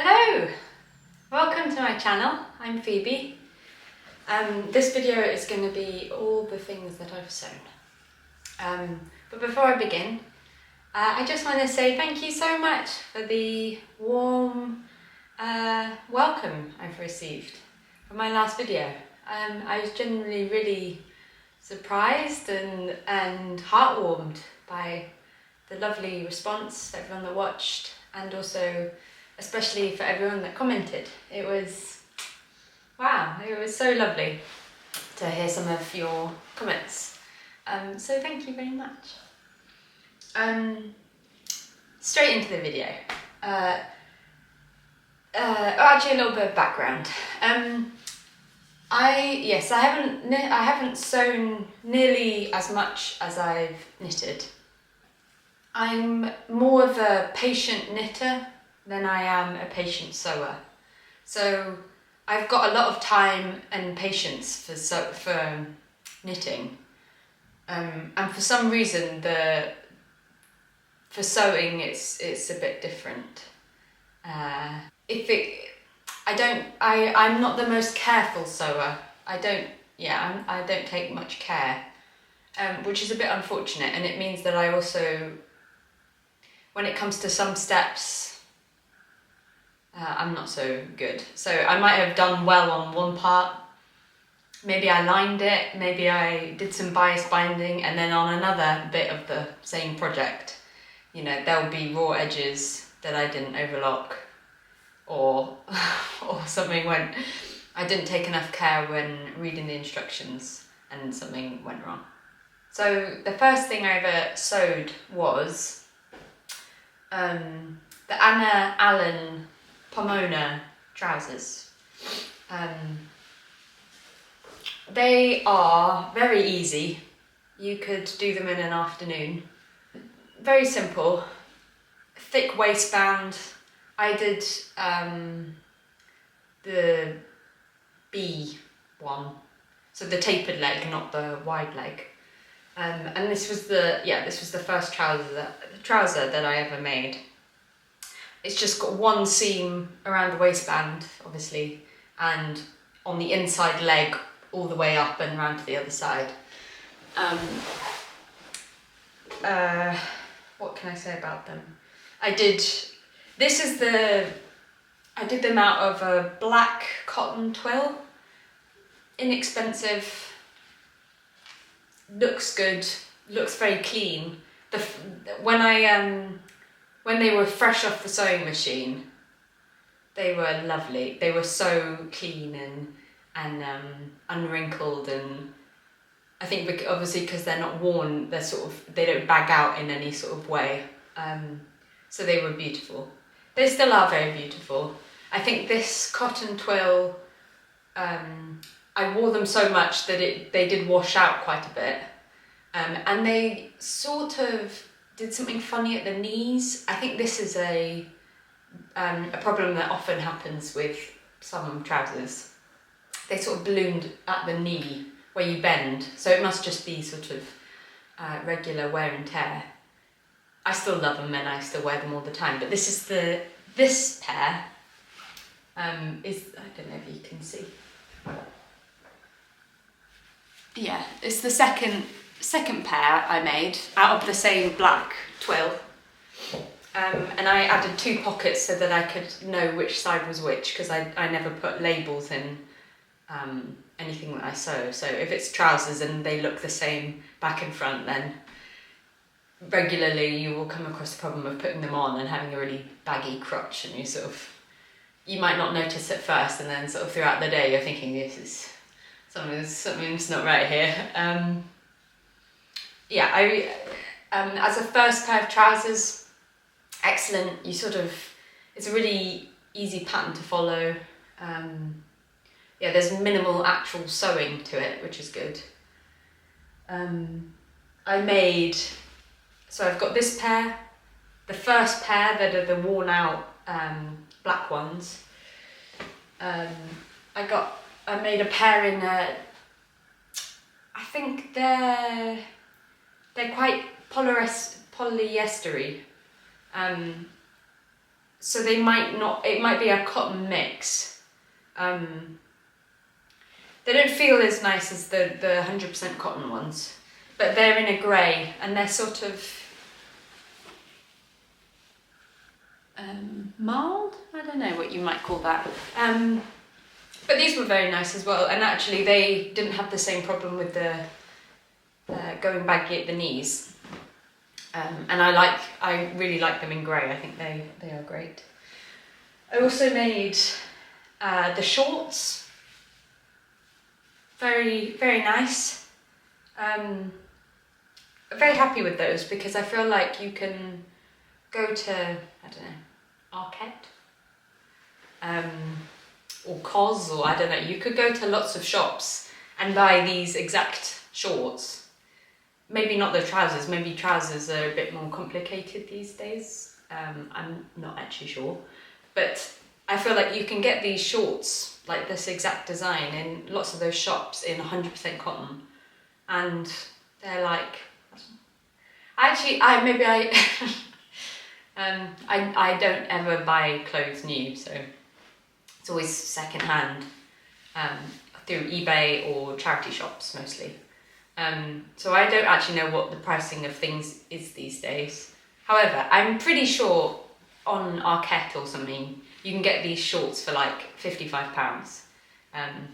Hello! Welcome to my channel. I'm Phoebe. This video is going to be all the things that I've sewn. But before I begin, I just want to say thank you so much for the warm welcome I've received for my last video. I was genuinely really surprised and heartwarmed by the lovely response, everyone that watched, and also especially for everyone that commented. It was, wow, it was so lovely to hear some of your comments. So thank you very much. Straight into the video. Actually a little bit of background. I haven't sewn nearly as much as I've knitted. I'm more of a patient knitter than I am a patient sewer. So I've got a lot of time and patience for knitting. And for some reason for sewing it's a bit different. I'm not the most careful sewer. I don't take much care, which is a bit unfortunate, and it means that I also, when it comes to some steps, I'm not so good. So I might have done well on one part, maybe I lined it, maybe I did some bias binding, and then on another bit of the same project, you know, there'll be raw edges that I didn't overlock, or something went, I didn't take enough care when reading the instructions and something went wrong. So the first thing I ever sewed was the Allen Pomona trousers. They are very easy. You could do them in an afternoon. Very simple. Thick waistband. I did the B one, so the tapered leg, not the wide leg. And this was the first trouser that I ever made. It's just got one seam around the waistband, obviously, and on the inside leg all the way up and round to the other side. What can I say about them? I did them out of a black cotton twill. Inexpensive, looks good, looks very clean. When they were fresh off the sewing machine, they were lovely. They were so clean and unwrinkled, and I think obviously because they're not worn, they don't bag out in any sort of way. So they were beautiful. They still are very beautiful. I think this cotton twill, I wore them so much that they did wash out quite a bit. And they sort of did something funny at the knees. I think this is a problem that often happens with some trousers. They sort of ballooned at the knee where you bend, so it must just be sort of regular wear and tear. I still love them and I still wear them all the time, but this pair is, I don't know if you can see. Yeah, it's the second pair I made out of the same black twill, and I added 2 pockets so that I could know which side was which, because I never put labels in anything that I sew. So if it's trousers and they look the same back and front, then regularly you will come across the problem of putting them on and having a really baggy crotch, and you might not notice at first, and then sort of throughout the day you're thinking something's not right here. As a first pair of trousers, excellent. It's a really easy pattern to follow. There's minimal actual sewing to it, which is good. So I've got this pair, the first pair that are the worn out black ones. I made a pair in I think they're quite polyestery. so they might not, it might be a cotton mix. They don't feel as nice as the 100% cotton ones, but they're in a grey and they're sort of mild? I don't know what you might call that. But these were very nice as well, and actually they didn't have the same problem with the going baggy at the knees. And I really like them in grey. I think they are great. I also made the shorts. Very, very nice. Very happy with those because I feel like you can go to, I don't know, Arquette, or COS, or I don't know, you could go to lots of shops and buy these exact shorts. Maybe not the trousers, maybe trousers are a bit more complicated these days. I'm not actually sure. But I feel like you can get these shorts, like this exact design, in lots of those shops in 100% cotton. And they're like, actually, I don't ever buy clothes new, so it's always second hand through eBay or charity shops mostly. So I don't actually know what the pricing of things is these days. However, I'm pretty sure on Arquette or something, you can get these shorts for like £55. And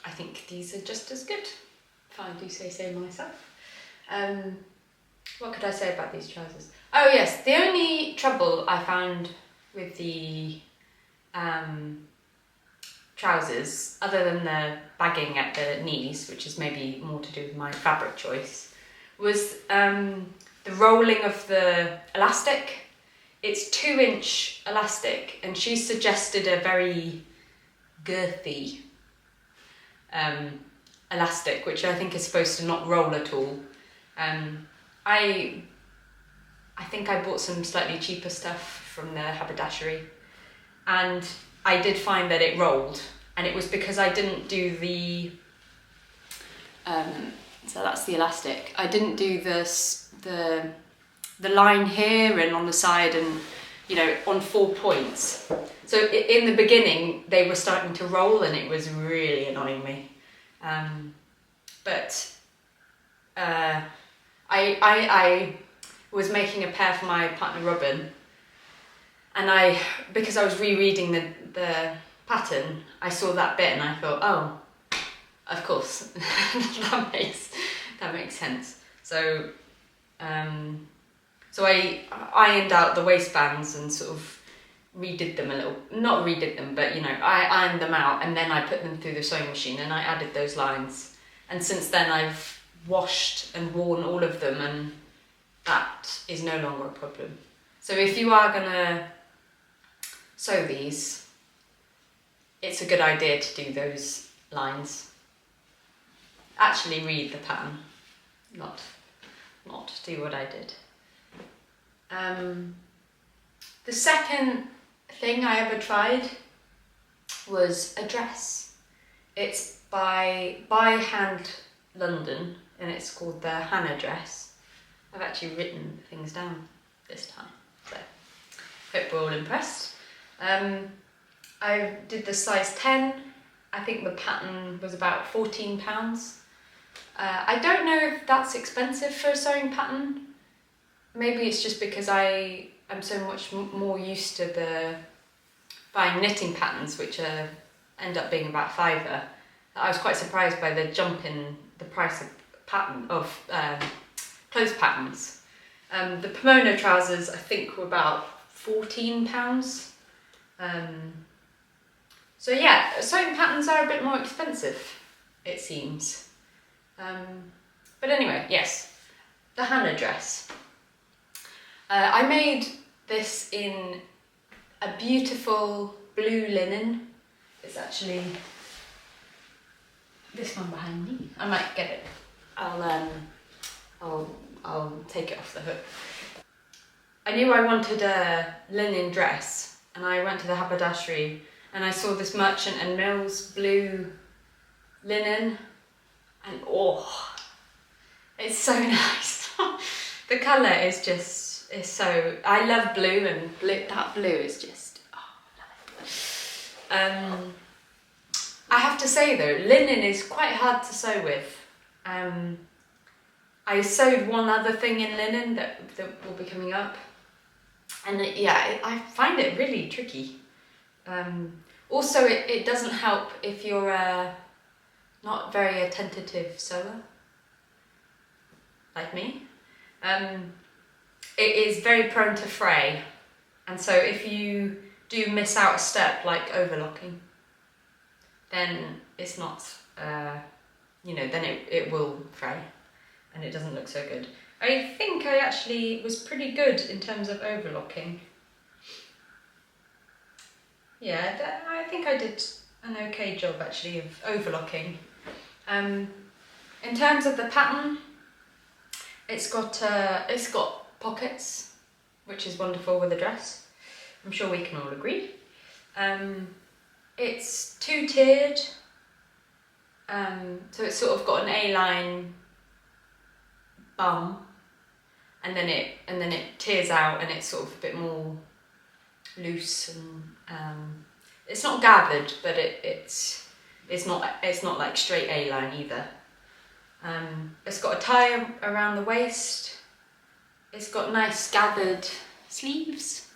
I think these are just as good, if I do say so myself. What could I say about these trousers? Oh yes, the only trouble I found with the trousers, other than the bagging at the knees, which is maybe more to do with my fabric choice, was the rolling of the elastic. It's 2-inch elastic, and she suggested a very girthy elastic, which I think is supposed to not roll at all. I think I bought some slightly cheaper stuff from the haberdashery, and I did find that it rolled, and it was because I didn't do the so that's the elastic. I didn't do the line here and on the side, and on 4 points. So in the beginning they were starting to roll, and it was really annoying me. But I was making a pair for my partner Robin, and because I was rereading the pattern, I saw that bit and I thought, oh, of course, that makes sense. So so I ironed out the waistbands and sort of redid them a little, not redid them, but I ironed them out, and then I put them through the sewing machine and I added those lines. And since then I've washed and worn all of them, and that is no longer a problem. So if you are gonna sew these, it's a good idea to do those lines. Actually read the pattern, not do what I did. The second thing I ever tried was a dress. It's by Hand London, and it's called the Hannah dress. I've actually written things down this time, so hope we're all impressed. I did the size 10. I think the pattern was about £14. I don't know if that's expensive for a sewing pattern. Maybe it's just because I am so much more used to buying knitting patterns, which end up being about £5. I was quite surprised by the jump in the price of clothes patterns. The Pomona trousers I think were about £14. So yeah, sewing patterns are a bit more expensive, it seems. But anyway, yes, the Hannah dress. I made this in a beautiful blue linen. It's actually this one behind me. I might get it. I'll take it off the hook. I knew I wanted a linen dress, and I went to the haberdashery and I saw this Merchant and Mills blue linen, and oh, it's so nice. The colour is just It's so, I love blue, and that blue is just, oh, I love it. I have to say though, linen is quite hard to sew with. I sewed one other thing in linen that will be coming up, and I find it really tricky. Also, it doesn't help if you're not very attentive sewer, like me. It is very prone to fray, and so if you do miss out a step like overlocking, then it's not, then it will fray and it doesn't look so good. I think I actually was pretty good in terms of overlocking. Yeah, I think I did an okay job actually of overlocking. In terms of the pattern, it's got pockets, which is wonderful with a dress. I'm sure we can all agree. It's two-tiered, so it's sort of got an A-line bum, and then it tears out, and it's sort of a bit more loose, and it's not gathered, but it's not like straight A-line either. It's got a tie around the waist. It's got nice gathered sleeves.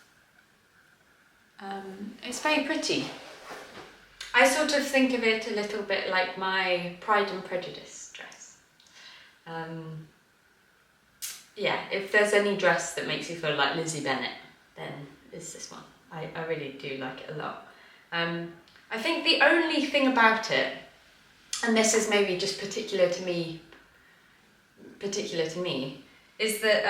It's very pretty. I sort of think of it a little bit like my Pride and Prejudice dress. If there's any dress that makes you feel like Lizzie Bennet, then it's this one. I really do like it a lot. I think the only thing about it, and this is maybe just particular to me, is that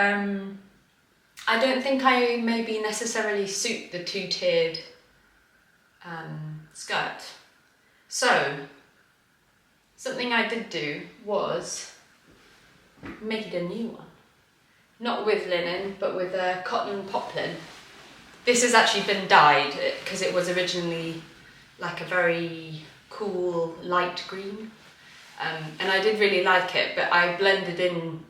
I don't think I maybe necessarily suit the two-tiered skirt. So something I did do was make a new one. Not with linen, but with a cotton poplin. This has actually been dyed because it was originally like a very cool light green, and I did really like it, but I blended in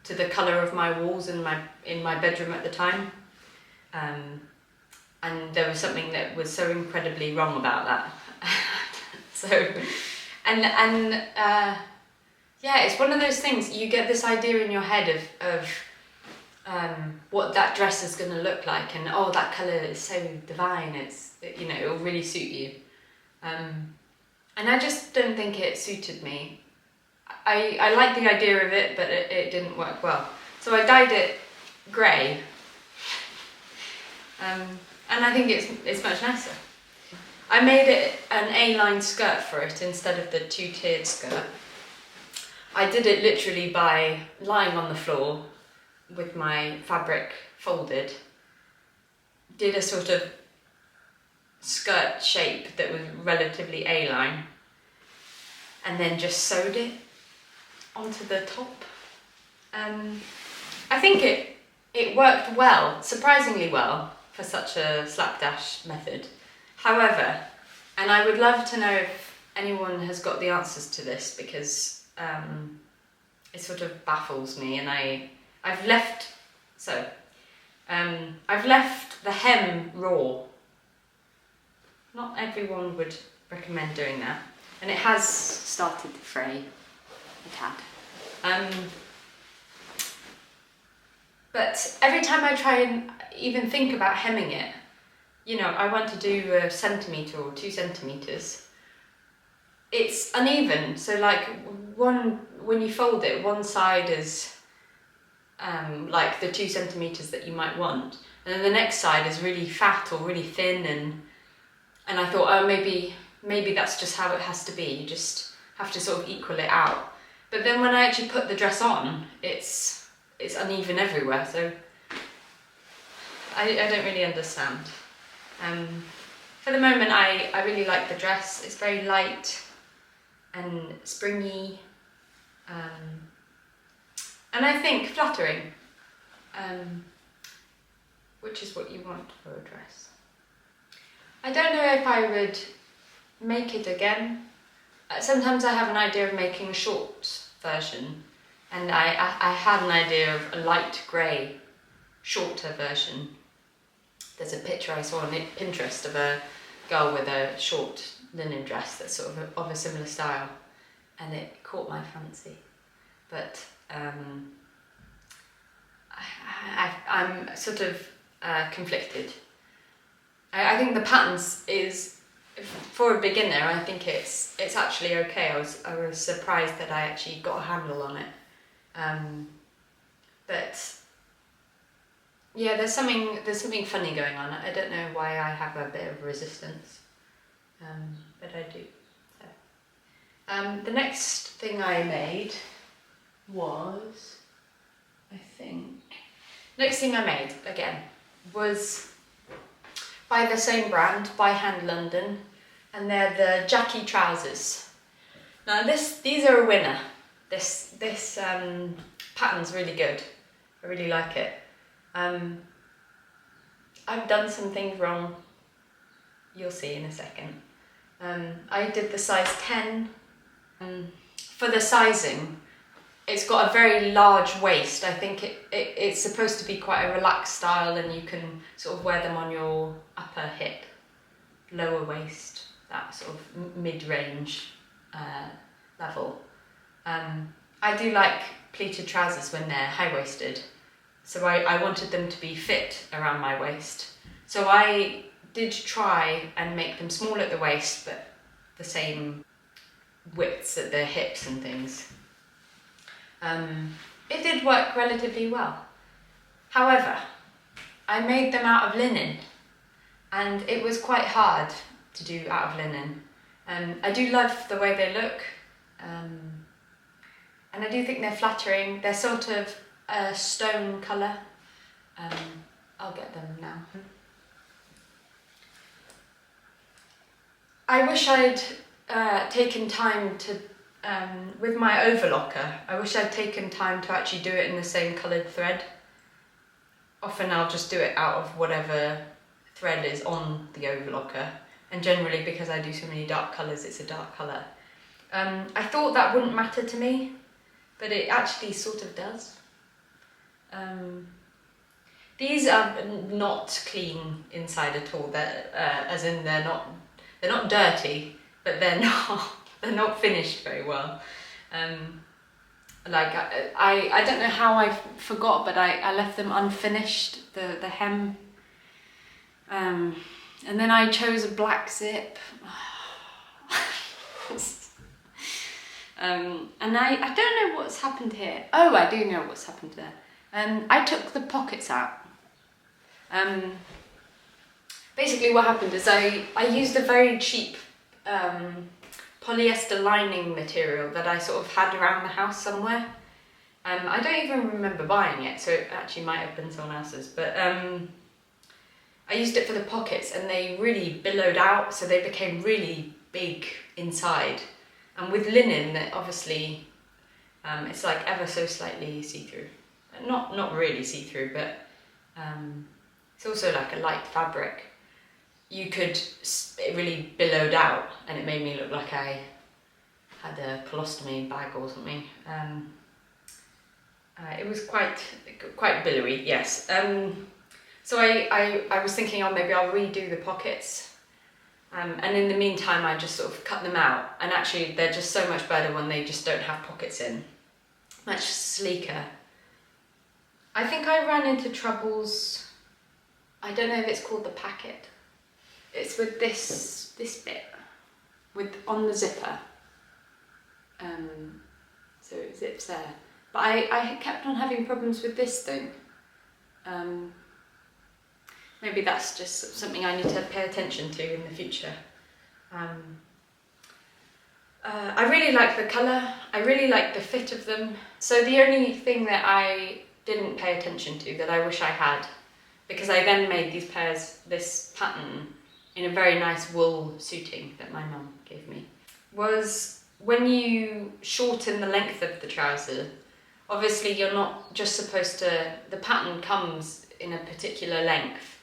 to the colour of my walls in my bedroom at the time, and there was something that was so incredibly wrong about that. It's one of those things, you get this idea in your head of what that dress is going to look like, and oh, that colour is so divine, it'll really suit you. And I just don't think it suited me. I like the idea of it, but it didn't work well. So I dyed it grey, and I think it's much nicer. I made it an A-line skirt for it instead of the two-tiered skirt. I did it literally by lying on the floor with my fabric folded, did a sort of skirt shape that was relatively A-line, and then just sewed it onto the top. I think it worked well, surprisingly well, for such a slapdash method. However, and I would love to know if anyone has got the answers to this, because it sort of baffles me, and I've left the hem raw. Not everyone would recommend doing that, and it has started to fray a tad. But every time I try and even think about hemming it, I want to do a centimetre or 2 centimetres. It's uneven, so like when you fold it, one side is like the 2 centimetres that you might want, and then the next side is really fat or really thin, and I thought, oh, maybe that's just how it has to be. You just have to sort of equal it out. But then when I actually put the dress on, it's uneven everywhere, so I don't really understand. For the moment, I really like the dress. It's very light and springy, and I think flattering, which is what you want for a dress. I don't know if I would make it again. Sometimes I have an idea of making a short version, and I had an idea of a light grey shorter version. There's a picture I saw on Pinterest of a girl with a short linen dress that's sort of a similar style, and it caught my fancy. But I'm sort of conflicted. I think the patterns is, for a beginner, I think it's actually okay. I was surprised that I actually got a handle on it. But yeah, there's something funny going on. I don't know why I have a bit of resistance, but I do. So. The next thing I made was, next thing I made again was by the same brand, by Hand London, and they're the Jaqueline Trousers. Now these are a winner. This pattern's really good. I really like it. I've done some things wrong. You'll see in a second. I did the size 10. For the sizing, it's got a very large waist. I think it's supposed to be quite a relaxed style, and you can sort of wear them on your upper hip, lower waist, that sort of mid-range level. I do like pleated trousers when they're high-waisted, so I wanted them to be fit around my waist. So I did try and make them small at the waist, but the same widths at the hips and things. It did work relatively well. However, I made them out of linen, and it was quite hard to do out of linen. I do love the way they look, and I do think they're flattering. They're sort of a stone colour. I'll get them now. I wish I'd taken time to, with my overlocker, I wish I'd taken time to actually do it in the same coloured thread. Often I'll just do it out of whatever thread is on the overlocker, and generally because I do so many dark colours, it's a dark colour. I thought that wouldn't matter to me, but it actually sort of does. These are not clean inside at all. As in they're not dirty, but they're not finished very well. Like I don't know how I forgot, but I left them unfinished, the hem. And then I chose a black zip. And I don't know what's happened here. Oh, I do know what's happened there. I took the pockets out. Basically what happened is I used a very cheap polyester lining material that I sort of had around the house somewhere. I don't even remember buying it, so it actually might have been someone else's, but I used it for the pockets, and they really billowed out, so they became really big inside. And with linen, obviously, it's like ever so slightly see-through. Not really see-through, but it's also like a light fabric. It really billowed out, and it made me look like I had a colostomy bag or something. It was quite billowy, yes. So I was thinking, oh, maybe I'll redo the pockets. And in the meantime, I just sort of cut them out. And actually, they're just so much better when they just don't have pockets in. Much sleeker. I think I ran into troubles. I don't know if it's called the packet. It's with this bit, on the zipper. So it zips there. But I kept on having problems with this thing. Maybe that's just something I need to pay attention to in the future. I really like the colour, I really like the fit of them. So the only thing that I didn't pay attention to, that I wish I had, because I then made this pattern in a very nice wool suiting that my mum gave me, was when you shorten the length of the trouser, obviously you're not just supposed to, the pattern comes in a particular length.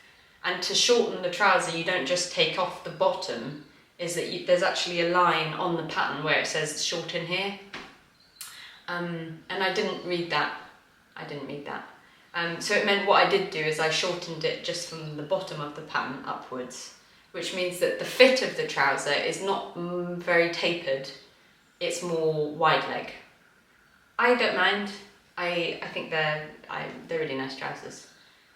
And to shorten the trouser, you don't just take off the bottom, is that there's actually a line on the pattern where it says shorten here. And I didn't read that. So it meant what I did do is I shortened it just from the bottom of the pattern upwards, which means that the fit of the trouser is not very tapered, it's more wide leg. I don't mind. I think they're really nice trousers.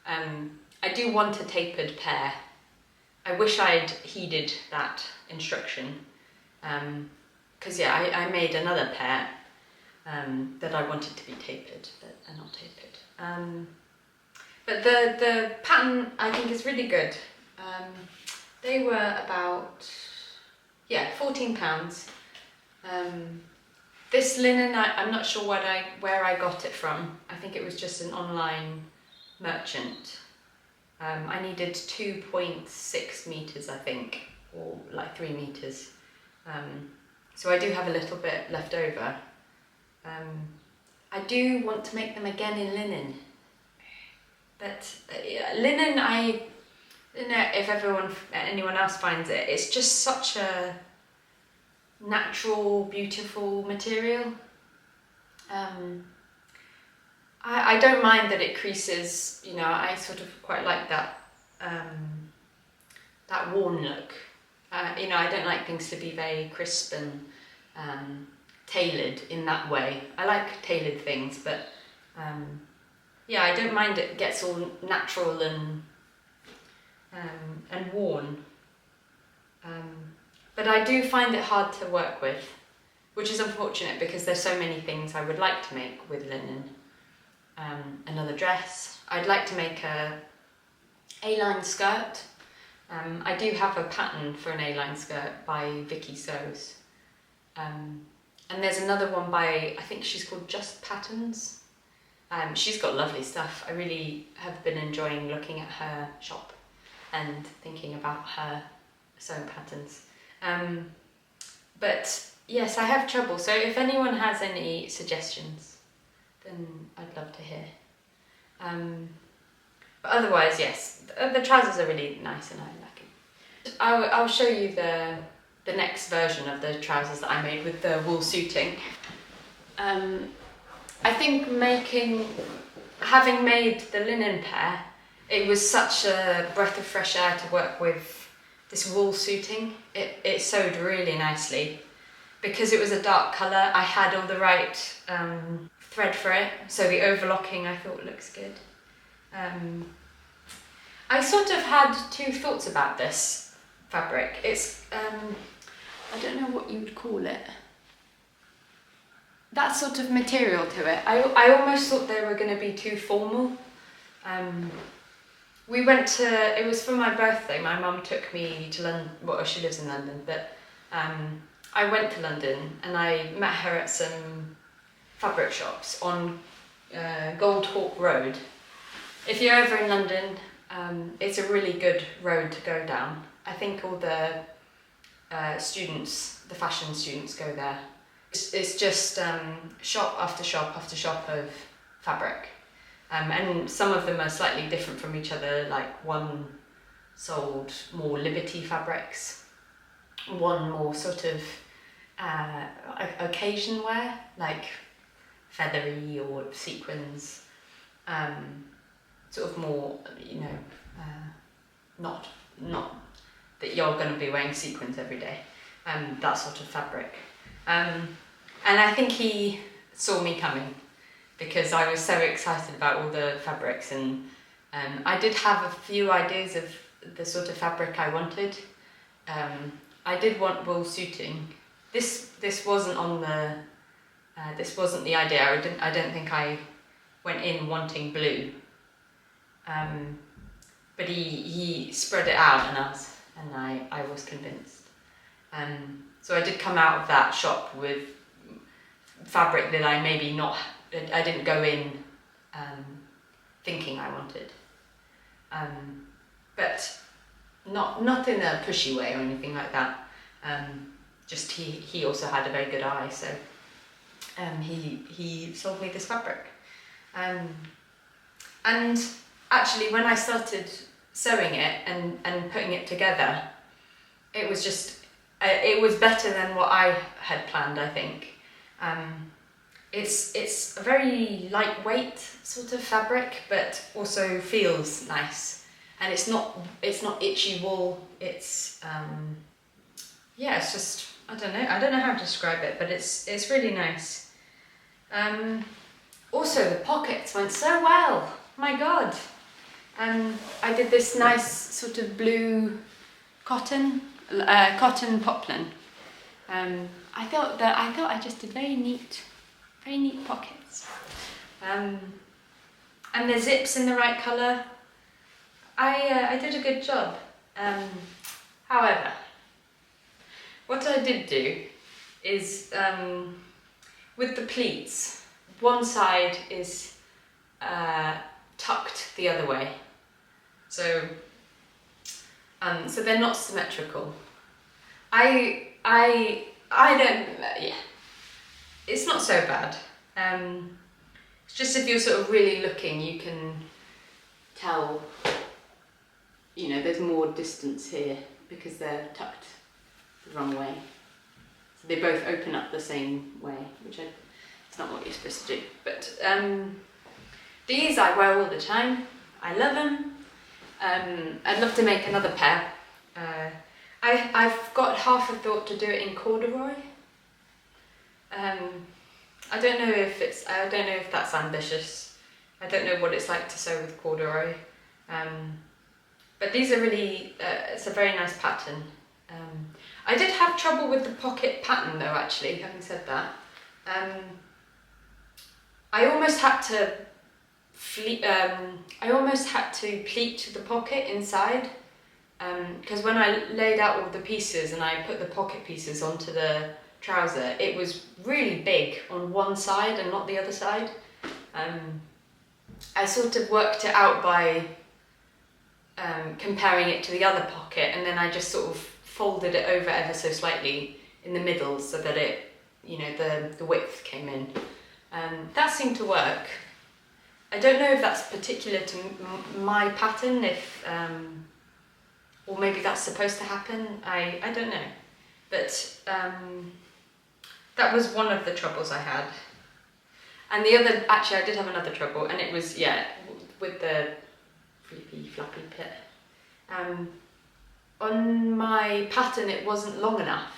I do want a tapered pair. I wish I'd heeded that instruction, because yeah, I made another pair that I wanted to be tapered, but are not tapered. But the pattern I think is really good. They were about, yeah, £14. This linen, I'm not sure where I got it from. I think it was just an online merchant. I needed 2.6 meters, I think, or like 3 meters. So I do have a little bit left over. I do want to make them again in linen. But linen, I don't know if anyone else finds it, it's just such a natural, beautiful material. I don't mind that it creases, you know, I sort of quite like that that worn look. You know, I don't like things to be very crisp and tailored in that way. I like tailored things, but yeah, I don't mind it gets all natural and worn. But I do find it hard to work with, which is unfortunate because there's so many things I would like to make with linen. Another dress. I'd like to make a A-line skirt. I do have a pattern for an A-line skirt by Viki Sews. And there's another one by, I think she's called Just Patterns. She's got lovely stuff. I really have been enjoying looking at her shop and thinking about her sewing patterns. But yes, I have trouble. So if anyone has any suggestions, then I'd love to hear. But otherwise, yes, the trousers are really nice and I like it. I'll show you the next version of the trousers that I made with the wool suiting. I think having made the linen pair, it was such a breath of fresh air to work with this wool suiting. It sewed really nicely. Because it was a dark colour, I had all the right thread for it, so the overlocking I thought looks good. I sort of had two thoughts about this fabric. It's, I don't know what you would call it. That sort of material to it. I almost thought they were going to be too formal. We went to, it was for my birthday, my mum took me to London, well she lives in London, but I went to London and I met her at some fabric shops on Gold Hawk Road. If you're ever in London, it's a really good road to go down. I think all the students, the fashion students go there. It's just shop after shop after shop of fabric. And some of them are slightly different from each other, like one sold more Liberty fabrics, one more sort of occasion wear, like feathery or sequins, sort of more, you know, not that you're going to be wearing sequins every day, that sort of fabric. And I think he saw me coming because I was so excited about all the fabrics, and I did have a few ideas of the sort of fabric I wanted. I did want wool suiting. This wasn't on the this wasn't the idea. I don't think I went in wanting blue. But he spread it out and I was convinced. So I did come out of that shop with fabric that I didn't go in thinking I wanted. But not in a pushy way or anything like that. Just he also had a very good eye, so he sold me this fabric. And actually when I started sewing it and putting it together, it was better than what I had planned, I think. It's a very lightweight sort of fabric, but also feels nice, and it's not itchy wool. It's yeah, it's just, I don't know how to describe it, but it's really nice. Also, the pockets went so well. My God. I did this nice sort of blue cotton poplin. I thought I just did very neat pockets. And the zips in the right colour. I did a good job. However, what I did do is, with the pleats, one side is tucked the other way. So they're not symmetrical. I don't, yeah, it's not so bad. It's just if you're sort of really looking, you can tell, you know, there's more distance here because they're tucked the wrong way. So they both open up the same way, which it's not what you're supposed to do. But these I wear all the time. I love them. I'd love to make another pair. I've got half a thought to do it in corduroy. I don't know if that's ambitious. I don't know what it's like to sew with corduroy. But these are really, it's a very nice pattern. I did have trouble with the pocket pattern though, actually, having said that. I almost had to pleat the pocket inside, because when I laid out all the pieces and I put the pocket pieces onto the trouser, it was really big on one side and not the other side. I sort of worked it out by comparing it to the other pocket, and then I just sort of folded it over ever so slightly in the middle so that it, you know, the width came in. That seemed to work. I don't know if that's particular to my pattern, if or maybe that's supposed to happen. I don't know, but that was one of the troubles I had. And the other, actually, I did have another trouble, and it was, yeah, with the flappy pit. On my pattern, it wasn't long enough.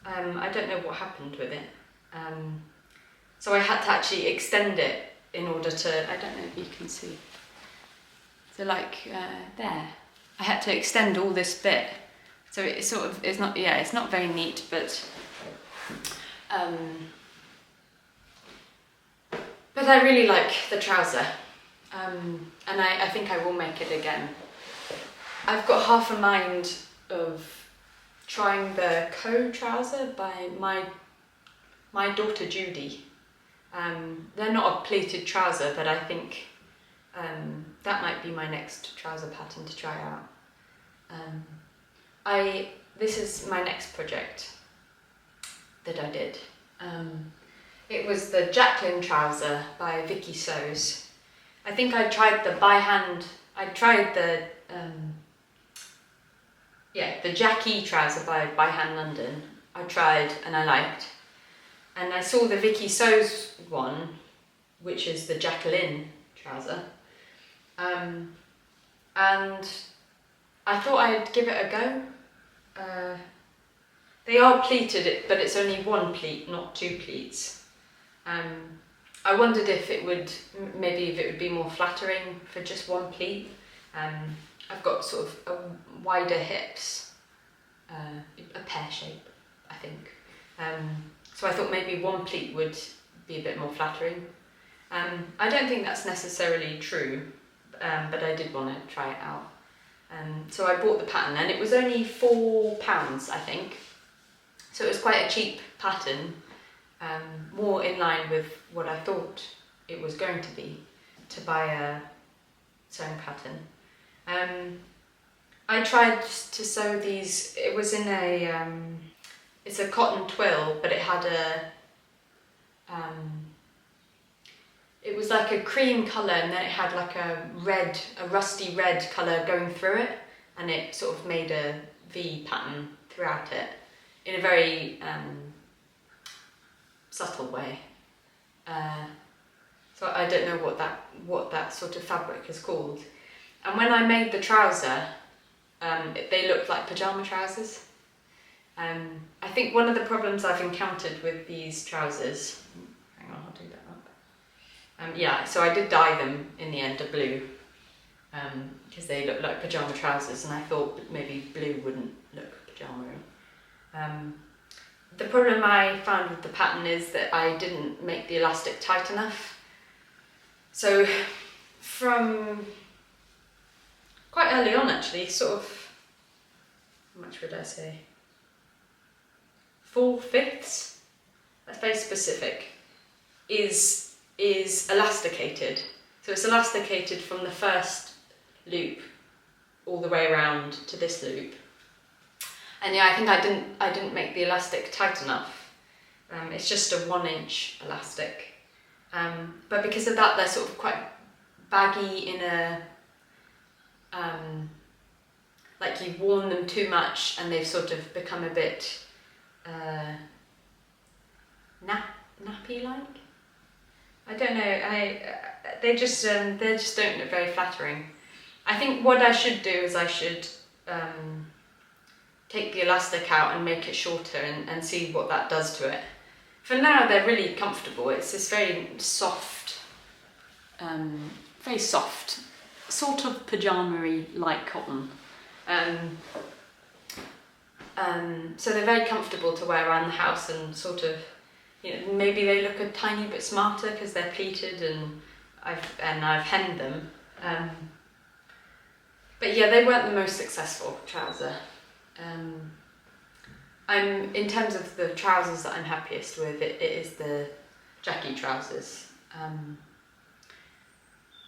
I don't know what happened with it. So I had to actually extend it in order to, I don't know if you can see. So like there, I had to extend all this bit. So it sort of, it's not very neat, but I really like the trouser. And I think I will make it again. I've got half a mind of trying the trouser by my daughter Judy. They're not a pleated trouser, but I think that might be my next trouser pattern to try out. This is my next project that I did. It was the Jaqueline trouser by Viki Sews. I think I tried the the Jackie trouser by Hand London. I tried and I liked. And I saw the Viki Sews one, which is the Jaqueline trouser. And I thought I'd give it a go. They are pleated, but it's only one pleat, not two pleats. I wondered if it would be more flattering for just one pleat. I've got sort of wider hips, a pear shape, I think. So I thought maybe one pleat would be a bit more flattering. I don't think that's necessarily true, but I did want to try it out. So I bought the pattern, and it was only £4, I think. So it was quite a cheap pattern, more in line with what I thought it was going to be to buy a sewing pattern. I tried to sew these. It was in it's a cotton twill, but it had it was like a cream colour, and then it had like a rusty red colour going through it, and it sort of made a V pattern throughout it in a very subtle way. So I don't know what that sort of fabric is called. And when I made the trouser, they looked like pyjama trousers. I think one of the problems I've encountered with these trousers, hang on, I'll do that up. Yeah, so I did dye them in the end a blue, because they look like pyjama trousers, and I thought maybe blue wouldn't look pyjama-y. The problem I found with the pattern is that I didn't make the elastic tight enough. So from quite early on actually, sort of, how much would I say? 4/5, that's very specific, is elasticated. So it's elasticated from the first loop all the way around to this loop. And yeah, I think I didn't make the elastic tight enough. It's just a 1-inch elastic. But because of that, they're sort of quite baggy in a, like you've worn them too much and they've sort of become a bit nappy-like. I don't know. They just don't look very flattering. I think what I should do is I should take the elastic out and make it shorter and see what that does to it. For now, they're really comfortable. It's this very soft, sort of pyjama-y like cotton. So they're very comfortable to wear around the house, and sort of, you know, maybe they look a tiny bit smarter because they're pleated and I've hemmed them. But yeah, they weren't the most successful trouser. In terms of the trousers that I'm happiest with, it is the Jaqueline Trousers.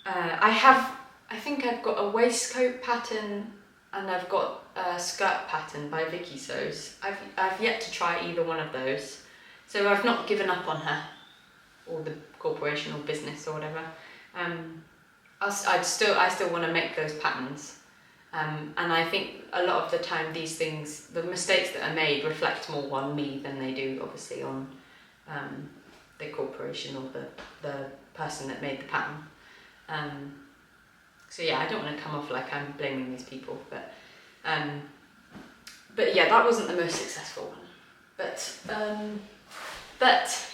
I think I've got a waistcoat pattern and I've got a skirt pattern by Viki Sews. I've yet to try either one of those, so I've not given up on her or the corporation or business or whatever. I still want to make those patterns. And I think a lot of the time these things, the mistakes that are made, reflect more on me than they do obviously on the corporation or the person that made the pattern. So yeah, I don't want to come off like I'm blaming these people, but yeah, that wasn't the most successful one. But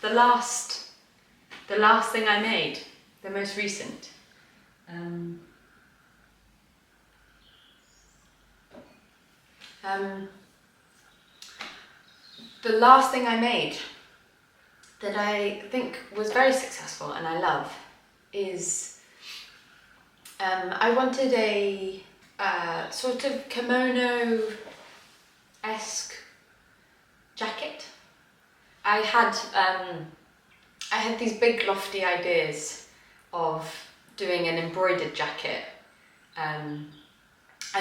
the last thing I made, the most recent, the last thing I made that I think was very successful and I love is I wanted a sort of kimono-esque jacket. I had these big lofty ideas of doing an embroidered jacket. I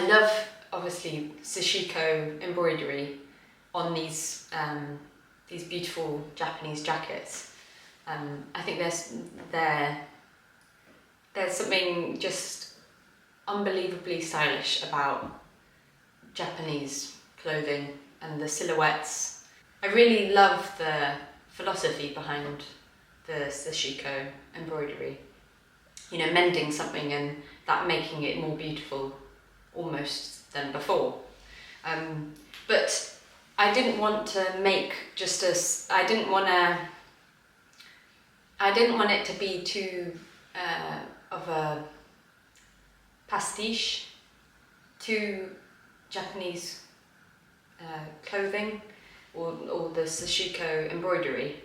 love obviously sashiko embroidery on these beautiful Japanese jackets. I think there's something just unbelievably stylish about Japanese clothing and the silhouettes. I really love the philosophy behind the sashiko embroidery. You know, mending something and that making it more beautiful almost than before. But I didn't want to make just I didn't want it to be too of a pastiche to Japanese clothing or the sashiko embroidery.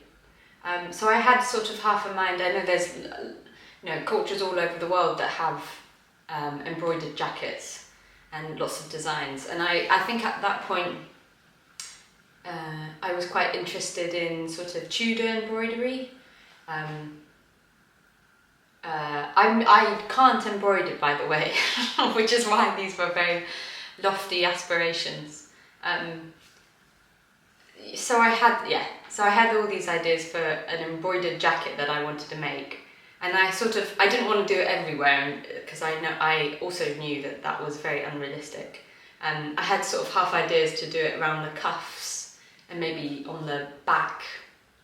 So I had sort of half a mind. I know there's cultures all over the world that have embroidered jackets and lots of designs, and I think at that point I was quite interested in sort of Tudor embroidery. I can't embroider, by the way, which is why these were very lofty aspirations. So I had all these ideas for an embroidered jacket that I wanted to make, and I didn't want to do it everywhere because I also knew that was very unrealistic. I had sort of half ideas to do it around the cuffs and maybe on the back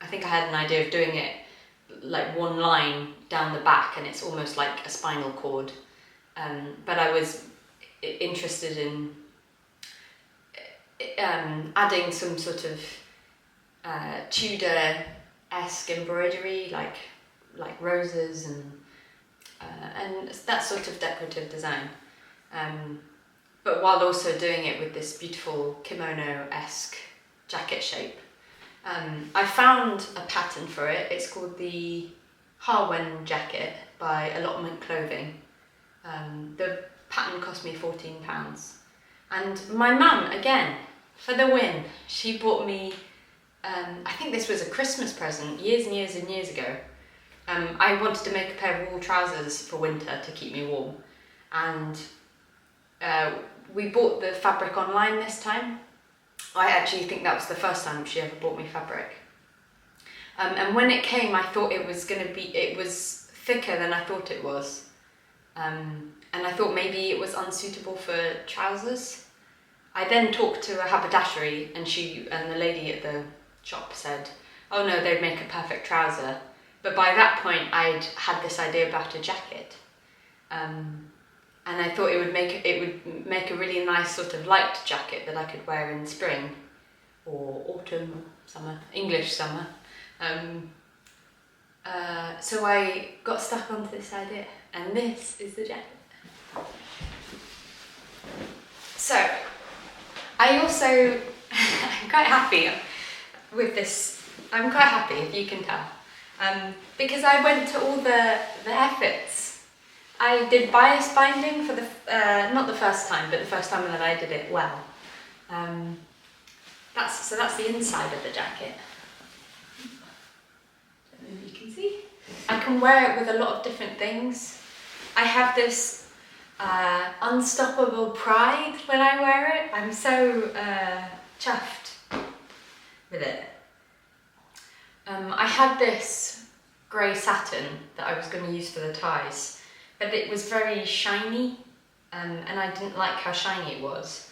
I think I had an idea of doing it like one line down the back, and it's almost like a spinal cord. But I was interested in adding some sort of Tudor-esque embroidery, like roses and that sort of decorative design. But while also doing it with this beautiful kimono-esque jacket shape. I found a pattern for it. It's called the Hawen Jacket by Allotment Clothing. The pattern cost me £14. And my mum, again, for the win, she bought me, I think this was a Christmas present years and years and years ago. I wanted to make a pair of wool trousers for winter to keep me warm. And we bought the fabric online this time. I actually think that was the first time she ever bought me fabric. And when it came, I thought it was thicker than I thought it was. And I thought maybe it was unsuitable for trousers. I then talked to a haberdashery, and the lady at the shop said, oh no, they'd make a perfect trouser. But by that point, I'd had this idea about a jacket. And I thought it would make a really nice sort of light jacket that I could wear in spring or autumn, summer, English summer. So I got stuck onto this idea, and this is the jacket. So I also, I'm quite happy with this. I'm quite happy, if you can tell, because I went to all the efforts. I did bias binding for not the first time, but the first time that I did it well. That's the inside of the jacket. Don't know if you can see. I can wear it with a lot of different things. I have this unstoppable pride when I wear it. I'm so chuffed with it. I had this grey satin that I was going to use for the ties. But it was very shiny, and I didn't like how shiny it was.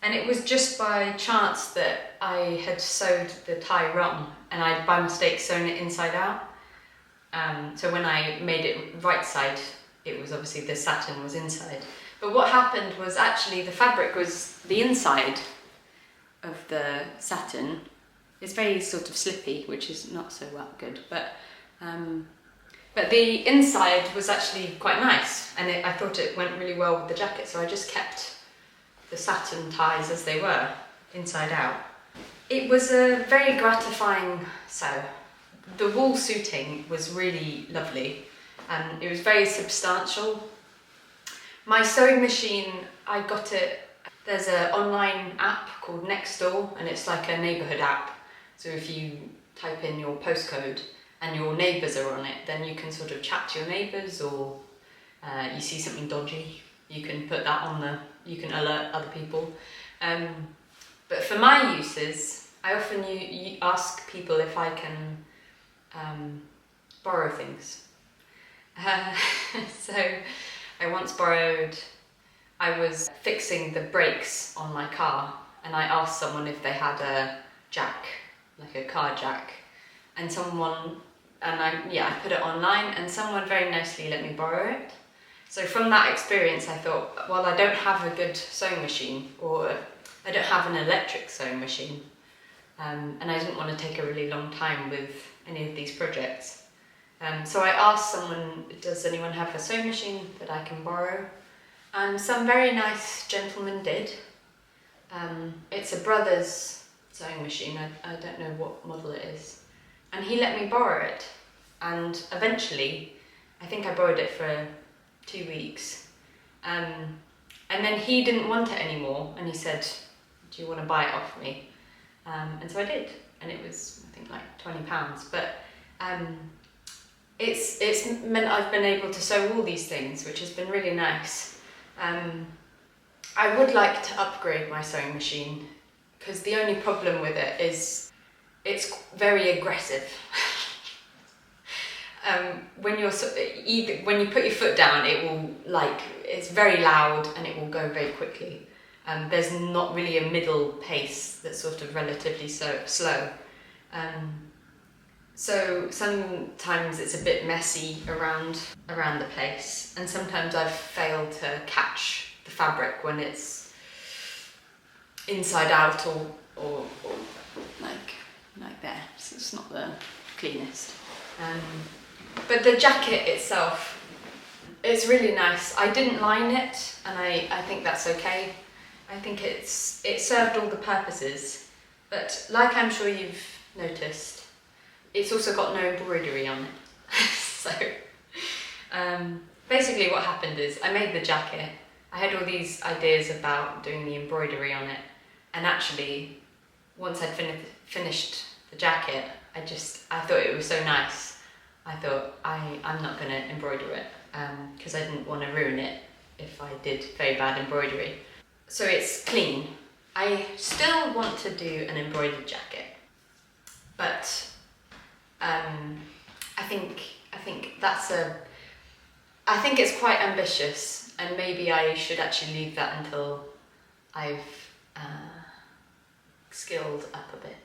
And it was just by chance that I had sewed the tie wrong, and I'd by mistake sewn it inside out. So when I made it right side, it was obviously the satin was inside. But what happened was actually the fabric was the inside of the satin. It's very sort of slippy, which is not so good, but the inside was actually quite nice, and I thought it went really well with the jacket, so I just kept the satin ties as they were, inside out. It was a very gratifying sew. The wool suiting was really lovely, and it was very substantial. My sewing machine, I got it, there's an online app called Nextdoor, and it's like a neighbourhood app, so if you type in your postcode, and your neighbours are on it, then you can sort of chat to your neighbours, or you see something dodgy, you can put that you can alert other people. But for my uses, I often ask people if I can borrow things. So I once I was fixing the brakes on my car, and I asked someone if they had a jack, like a car jack. And I put it online, and someone very nicely let me borrow it. So from that experience, I thought, well, I don't have a good sewing machine, or I don't have an electric sewing machine, and I didn't want to take a really long time with any of these projects. So I asked someone, does anyone have a sewing machine that I can borrow? And some very nice gentlemen did. It's a Brothers sewing machine, I don't know what model it is. And he let me borrow it, and eventually, I think I borrowed it for 2 weeks, and then he didn't want it anymore, and he said, do you want to buy it off me? And so I did, and it was, I think, like £20, but it's meant I've been able to sew all these things, which has been really nice. I would like to upgrade my sewing machine, because the only problem with it is it's very aggressive. When you put your foot down, it's very loud, and it will go very quickly. There's not really a middle pace that's sort of relatively slow. So sometimes it's a bit messy around the place, and sometimes I've failed to catch the fabric when it's inside out or like there. So it's not the cleanest. But the jacket itself, it's really nice. I didn't line it, and I think that's okay. I think it served all the purposes, but like I'm sure you've noticed, it's also got no embroidery on it. So basically what happened is I made the jacket. I had all these ideas about doing the embroidery on it, and actually once I'd finished the jacket, I thought it was so nice. I thought I'm not going to embroider it because I didn't want to ruin it if I did very bad embroidery. So it's clean. I still want to do an embroidered jacket, but I think it's quite ambitious, and maybe I should actually leave that until I've skilled up a bit.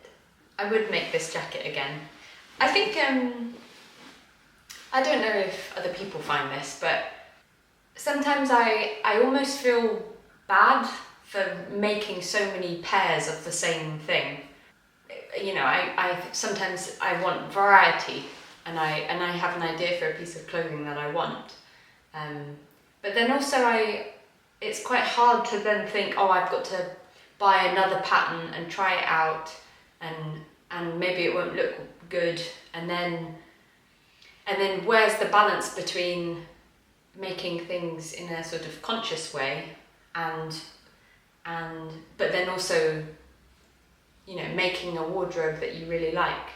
I would make this jacket again. I think I don't know if other people find this, but sometimes I almost feel bad for making so many pairs of the same thing. You know, I sometimes I want variety, and I have an idea for a piece of clothing that I want, but then also it's quite hard to then think, oh, I've got to buy another pattern and try it out, and maybe it won't look good, and then where's the balance between making things in a sort of conscious way but then also, you know, making a wardrobe that you really like.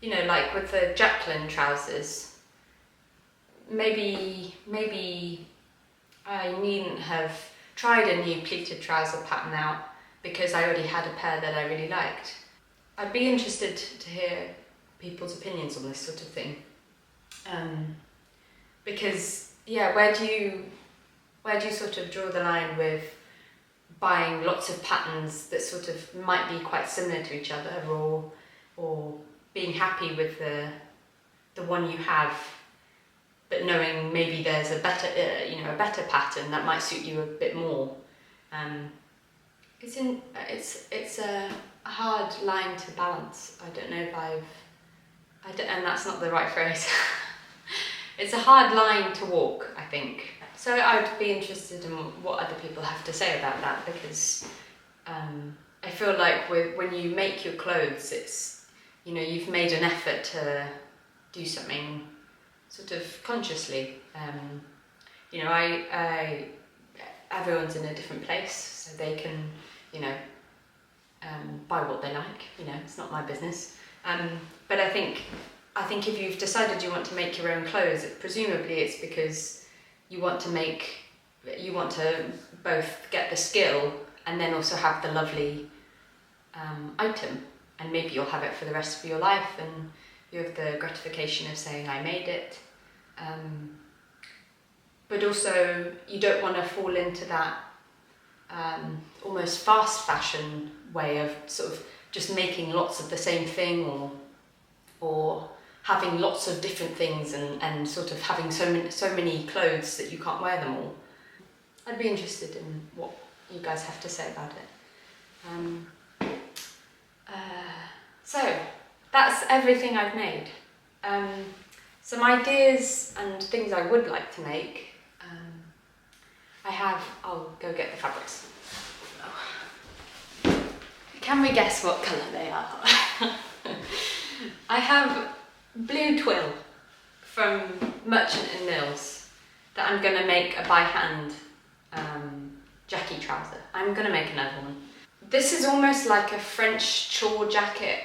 You know, like with the Jaqueline trousers, maybe I needn't have tried a new pleated trouser pattern out because I already had a pair that I really liked. I'd be interested to hear people's opinions on this sort of thing. Because, yeah, where do you sort of draw the line with buying lots of patterns that sort of might be quite similar to each other, or being happy with the one you have, but knowing maybe there's a better pattern that might suit you a bit more. It's a hard line to balance. I don't know if and that's not the right phrase. It's a hard line to walk, I think. So I'd be interested in what other people have to say about that, because I feel like when you make your clothes, it's, you know, you've made an effort to do something sort of consciously. You know, everyone's in a different place, so they can, you know, buy what they like. You know, it's not my business. But I think if you've decided you want to make your own clothes, presumably it's because you want to both get the skill and then also have the lovely item, and maybe you'll have it for the rest of your life, and you have the gratification of saying I made it. But also you don't want to fall into that almost fast fashion way of sort of just making lots of the same thing, or having lots of different things and sort of having so many clothes that you can't wear them all. I'd be interested in what you guys have to say about it. So that's everything I've made. Some ideas and things I would like to make. I'll go get the fabrics. Can we guess what colour they are? I have blue twill from Merchant & Mills that I'm going to make a by hand Jackie trouser. I'm going to make another one. This is almost like a French chore jacket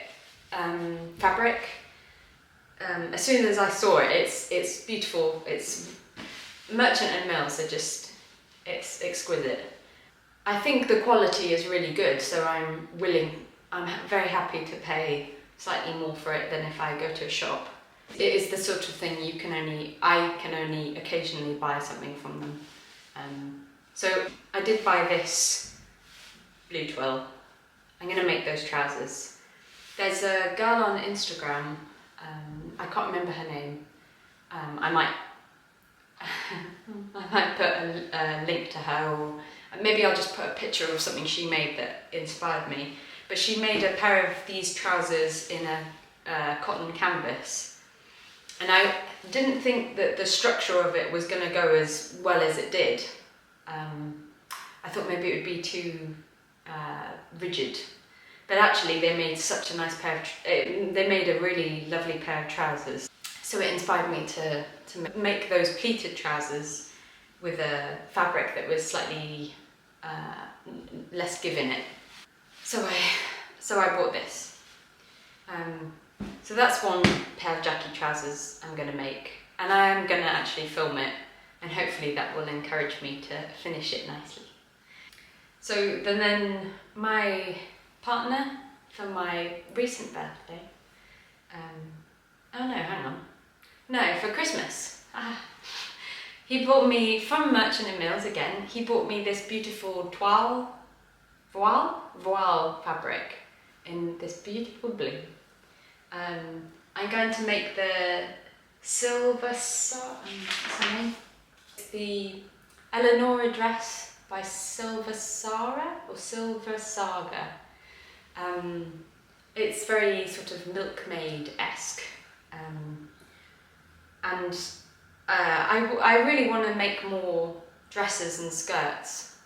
fabric. As soon as I saw it, it's beautiful. It's Merchant & Mills are just, it's exquisite. I think the quality is really good, so I'm very happy to pay slightly more for it than if I go to a shop. It is the sort of thing I can only occasionally buy something from them. So I did buy this blue twill. I'm going to make those trousers. There's a girl on Instagram, I can't remember her name. I might I might put a link to her, or maybe I'll just put a picture of something she made that inspired me. But she made a pair of these trousers in a cotton canvas, and I didn't think that the structure of it was going to go as well as it did. I thought maybe it would be too rigid, but actually they made such a nice pair of, they made a really lovely pair of trousers. So it inspired me to make those pleated trousers with a fabric that was slightly less give in it. So I bought this. So that's one pair of Jackie trousers I'm going to make, and I am going to actually film it, and hopefully that will encourage me to finish it nicely. So then my partner for my recent birthday, oh no, hang on. No, for Christmas. He bought me, from Merchant & Mills again, he bought me this beautiful voile fabric in this beautiful blue. I'm going to make the Silver it's the Eleonora dress by Silver Saga. It's very sort of milkmaid-esque, and I really want to make more dresses and skirts,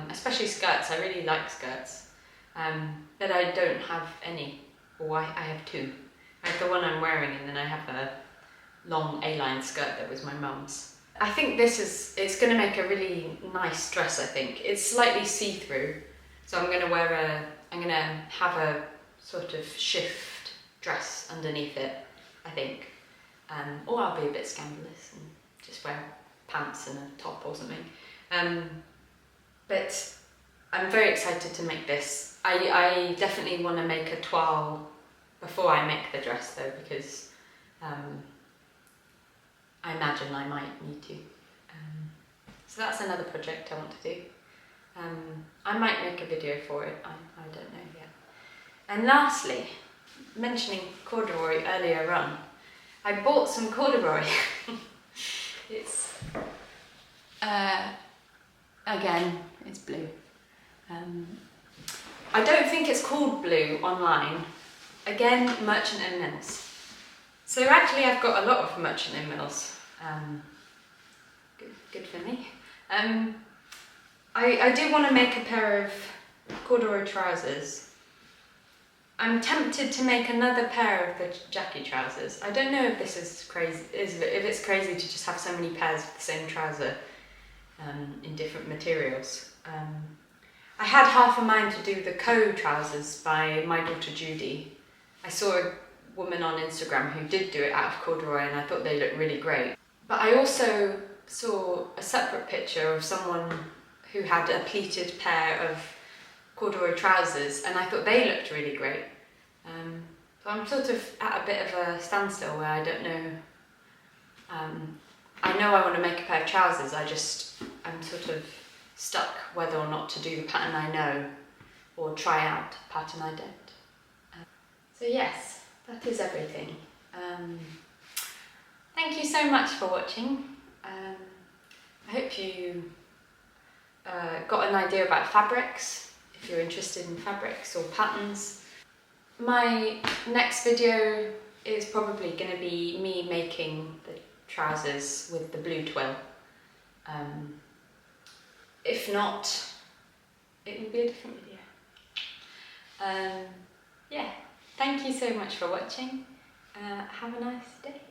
especially skirts. I really like skirts, but I don't have any, or I have two. I have the one I'm wearing, and then I have a long A-line skirt that was my mum's. I think it's going to make a really nice dress. I think it's slightly see-through, so I'm going to have a sort of shift dress underneath it, I think, or I'll be a bit scandalous and just wear pants and a top or something. But I'm very excited to make this. I definitely want to make a toile before I make the dress though, because I imagine I might need to. So that's another project I want to do. I might make a video for it, I don't know yet. And lastly, mentioning corduroy earlier on, I bought some corduroy. It's, again, it's blue. I don't think it's called blue online. Again, Merchant & Mills. So actually I've got a lot of Merchant & Mills. Good for me. I do want to make a pair of corduroy trousers. I'm tempted to make another pair of the Jackie trousers. I don't know if this is crazy, if it's crazy to just have so many pairs of the same trouser in different materials. I had half a mind to do the trousers by my daughter Judy. I saw a woman on Instagram who did do it out of corduroy, and I thought they looked really great. But I also saw a separate picture of someone who had a pleated pair of corduroy trousers, and I thought they looked really great. So I'm sort of at a bit of a standstill where I don't know. I know I want to make a pair of trousers, I'm sort of stuck whether or not to do the pattern I know or try out a pattern I don't. So yes, that is everything. Thank you so much for watching. I hope you got an idea about fabrics, if you're interested in fabrics or patterns. My next video is probably going to be me making the trousers with the blue twill. If not, it will be a different video. Yeah, thank you so much for watching. Have a nice day.